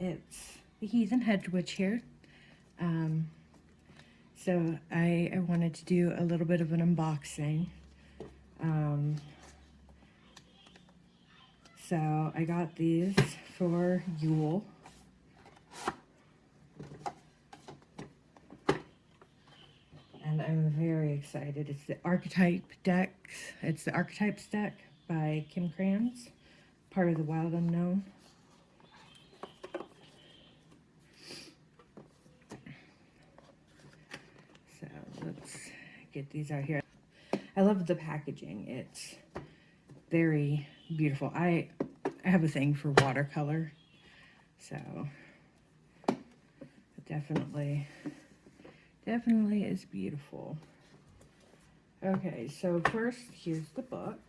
it's the Heathen Hedge Witch here. So I wanted to do a little bit of an unboxing. So I got these for Yule. And I'm very excited. It's the It's the Archetypes deck by Kim Krans, part of the Wild Unknown. So let's get these out here. I love the packaging. It's very beautiful. I have a thing for watercolor, so it definitely is beautiful. Okay, so first, here's the book.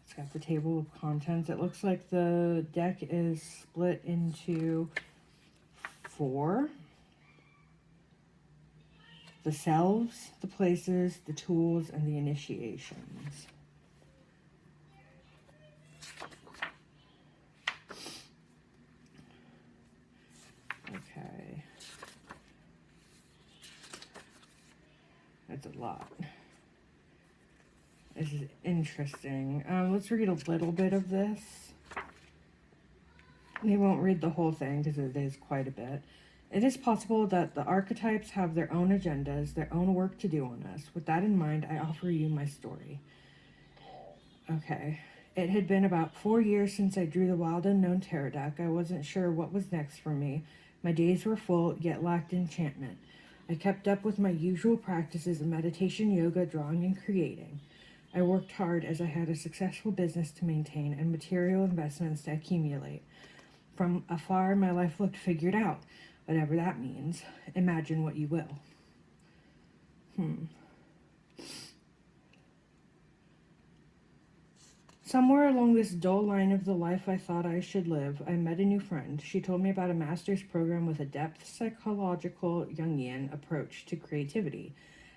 It's got the table of contents. It looks like the deck is split into 4. The selves, the places, the tools, and the initiations. Okay. That's a lot. This is interesting. Let's read a little bit of this. We won't read the whole thing because it is quite a bit. It is possible that the archetypes have their own agendas, their own work to do on us. With that in mind, I offer you my story. Okay. It had been about 4 years since I drew the Wild Unknown tarot deck. I wasn't sure what was next for me. My days were full, yet lacked enchantment. I kept up with my usual practices of meditation, yoga, drawing, and creating. I worked hard as I had a successful business to maintain and material investments to accumulate. From afar, my life looked figured out, whatever that means. Imagine what you will. Somewhere along this dull line of the life I thought I should live, I met a new friend. She told me about a master's program with a depth psychological Jungian approach to creativity.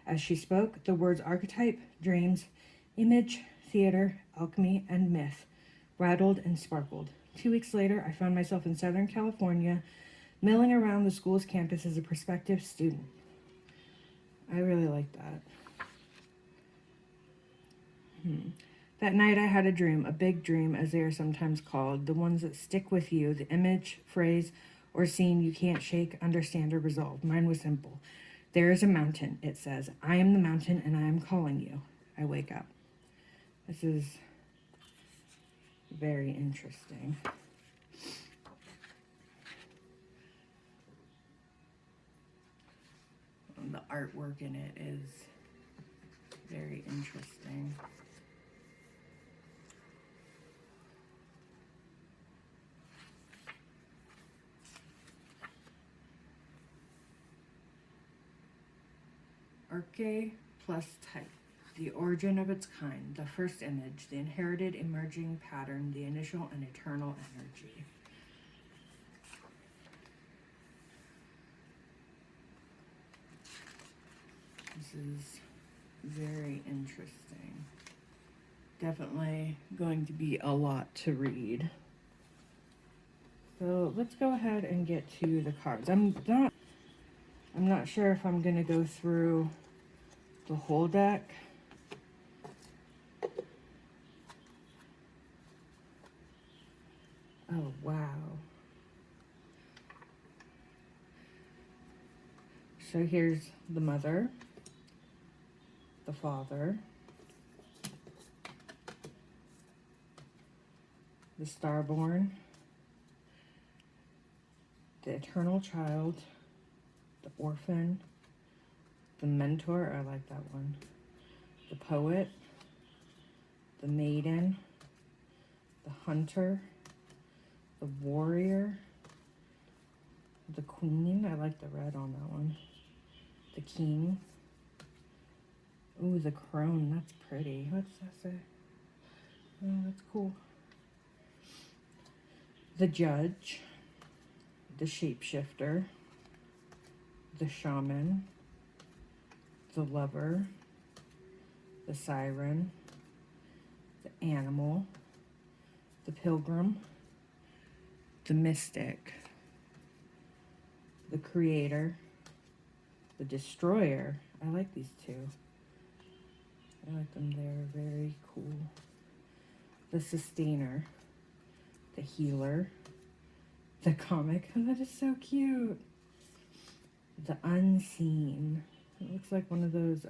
As she spoke, the words archetype, dreams, image, theater, alchemy, and myth rattled and sparkled. 2 weeks later, I found myself in Southern California, milling around the school's campus as a prospective student. I really like that. That night I had a dream, a big dream as they are sometimes called, the ones that stick with you, the image, phrase, or scene you can't shake, understand, or resolve. Mine was simple. There is a mountain, it says. I am the mountain and I am calling you. I wake up. This is very interesting. And the artwork in it is very interesting. Arche plus type, the origin of its kind, the first image, the inherited emerging pattern, the initial and eternal energy. This is very interesting. Definitely going to be a lot to read. So let's go ahead and get to the cards. I'm not sure if I'm gonna go through the whole deck. Oh, wow. So here's the mother, the father, the starborn, the eternal child, the orphan, the mentor, I like that one, the poet, the maiden, the hunter, the warrior, the queen, I like the red on that one, the king, ooh, the crone, that's pretty, what's that say? Oh, that's cool. The judge, the shapeshifter, the shaman, the lover, the siren, the animal, the pilgrim, the mystic, the creator, the destroyer. I like these two. I like them. They're very cool. The sustainer, the healer, the comic. Oh, that is so cute. The unseen. It looks like one of those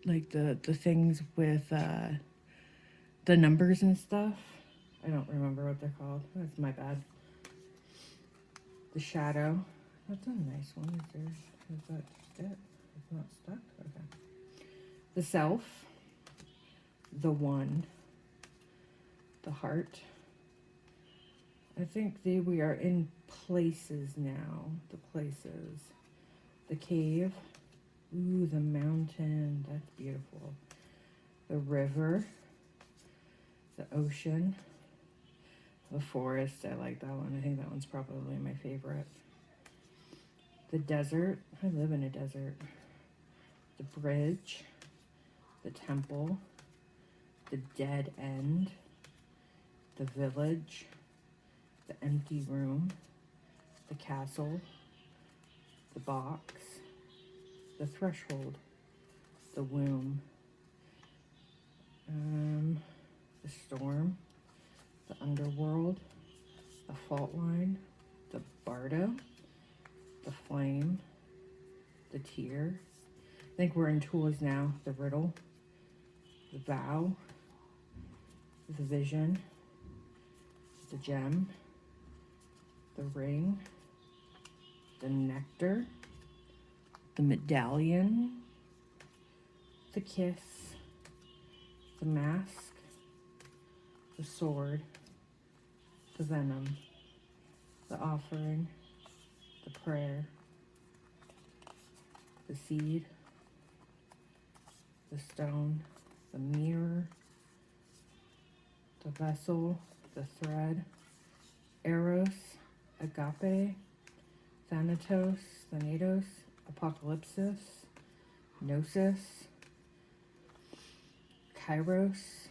like the things with the numbers and stuff. I don't remember what they're called. That's my bad. The shadow. That's a nice one. Is that just it? It's not stuck? Okay. The self. The one. The heart. I think we are in places now. The places. The cave. Ooh, the mountain. That's beautiful. The river. The ocean. The forest. I like that one. I think that one's probably my favorite. The desert. I live in a desert. The bridge. The temple. The dead end. The village. The empty room, the castle, the box, the threshold, the womb, the storm, the underworld, the fault line, the bardo, the flame, the tear. I think we're in tools now. The riddle, the vow, the vision, the gem, the ring, the nectar, the medallion, the kiss, the mask, the sword, the venom, the offering, the prayer, the seed, the stone, the mirror, the vessel, the thread, eros, agape, thanatos, apocalypsis, gnosis, kairos,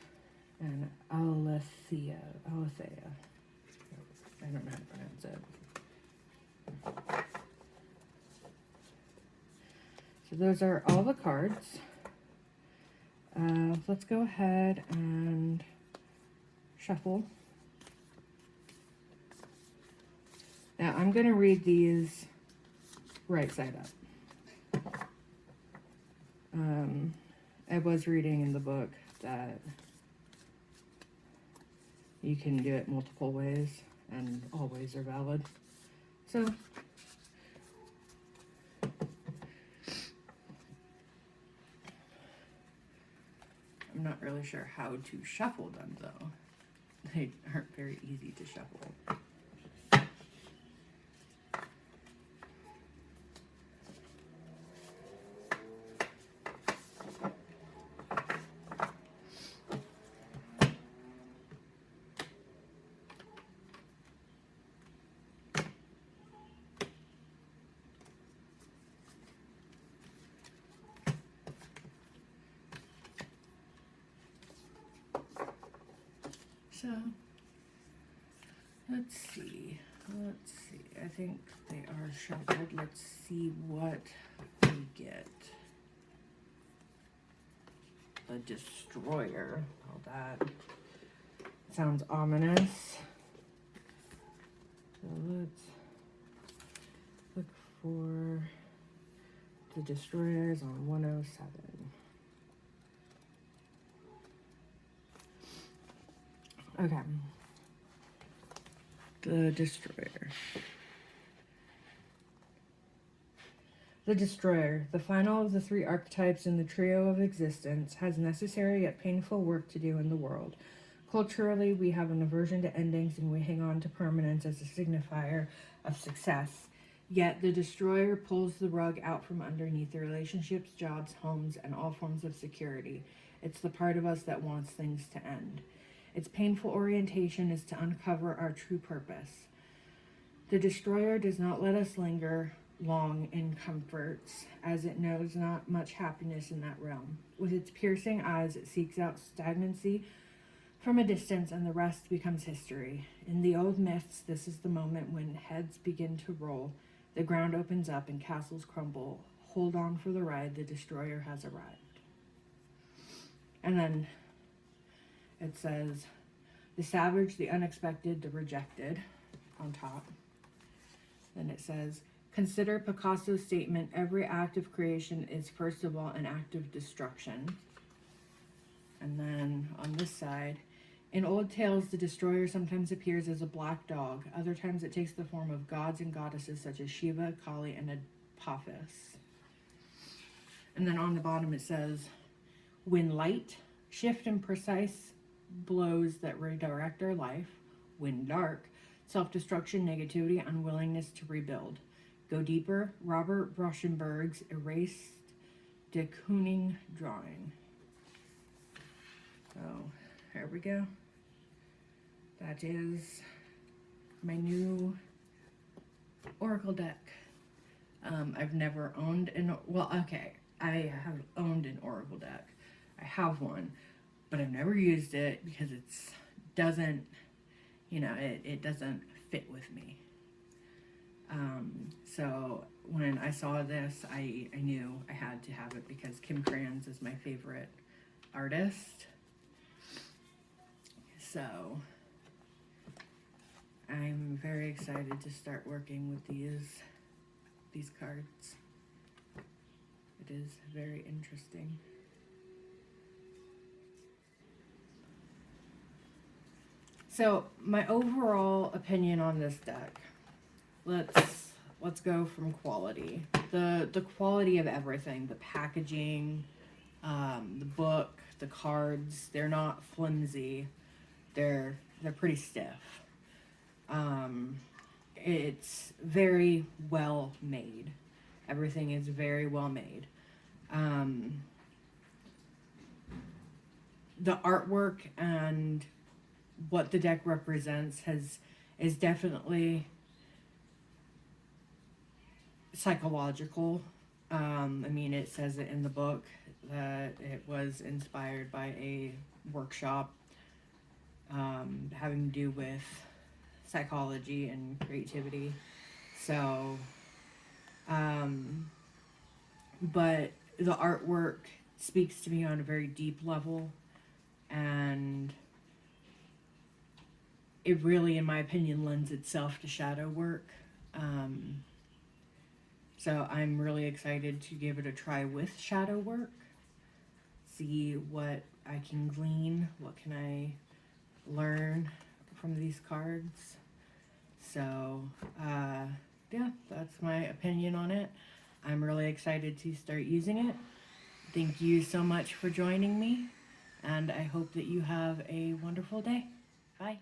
and aletheia. I don't know how to pronounce it. So those are all the cards. Let's go ahead and shuffle. Now I'm going to read these right side up. I was reading in the book that you can do it multiple ways and all ways are valid. So I'm not really sure how to shuffle them though. They aren't very easy to shuffle. So, let's see. I think they are shuffled. Let's see what we get. The Destroyer. Oh, that sounds ominous. So let's look for the Destroyers on 107. Okay. The Destroyer. The Destroyer, the final of the three archetypes in the trio of existence, has necessary yet painful work to do in the world. Culturally, we have an aversion to endings and we hang on to permanence as a signifier of success. Yet the Destroyer pulls the rug out from underneath the relationships, jobs, homes, and all forms of security. It's the part of us that wants things to end. Its painful orientation is to uncover our true purpose. The Destroyer does not let us linger long in comforts, as it knows not much happiness in that realm. With its piercing eyes, it seeks out stagnancy from a distance, and the rest becomes history. In the old myths, this is the moment when heads begin to roll, the ground opens up, and castles crumble. Hold on for the ride, the destroyer has arrived. And then it says, the savage, the unexpected, the rejected on top. Then it says, consider Picasso's statement, every act of creation is first of all an act of destruction. And then on this side, in old tales, the destroyer sometimes appears as a black dog. Other times it takes the form of gods and goddesses such as Shiva, Kali, and Apophis. And then on the bottom it says, when light, shift, and precise blows that redirect our life. When dark, self-destruction, negativity, unwillingness to rebuild. Go deeper, Robert Rauschenberg's erased de Kooning drawing. So, here we go. That is my new Oracle deck. I've never owned I have owned an Oracle deck. I have one, but I've never used it because it doesn't fit with me. So when I saw this, I knew I had to have it because Kim Krans is my favorite artist. So I'm very excited to start working with these cards. It is very interesting. So my overall opinion on this deck, let's go from quality. The quality of everything, the packaging, the book, the cards, they're not flimsy. They're pretty stiff. It's very well made. Everything is very well made. The artwork and what the deck represents is definitely psychological. I mean, it says it in the book that it was inspired by a workshop having to do with psychology and creativity. So, but the artwork speaks to me on a very deep level, and it really, in my opinion, lends itself to shadow work. So I'm really excited to give it a try with shadow work, see what I can glean, what can I learn from these cards. So yeah, that's my opinion on it. I'm really excited to start using it. Thank you so much for joining me, and I hope that you have a wonderful day. Bye.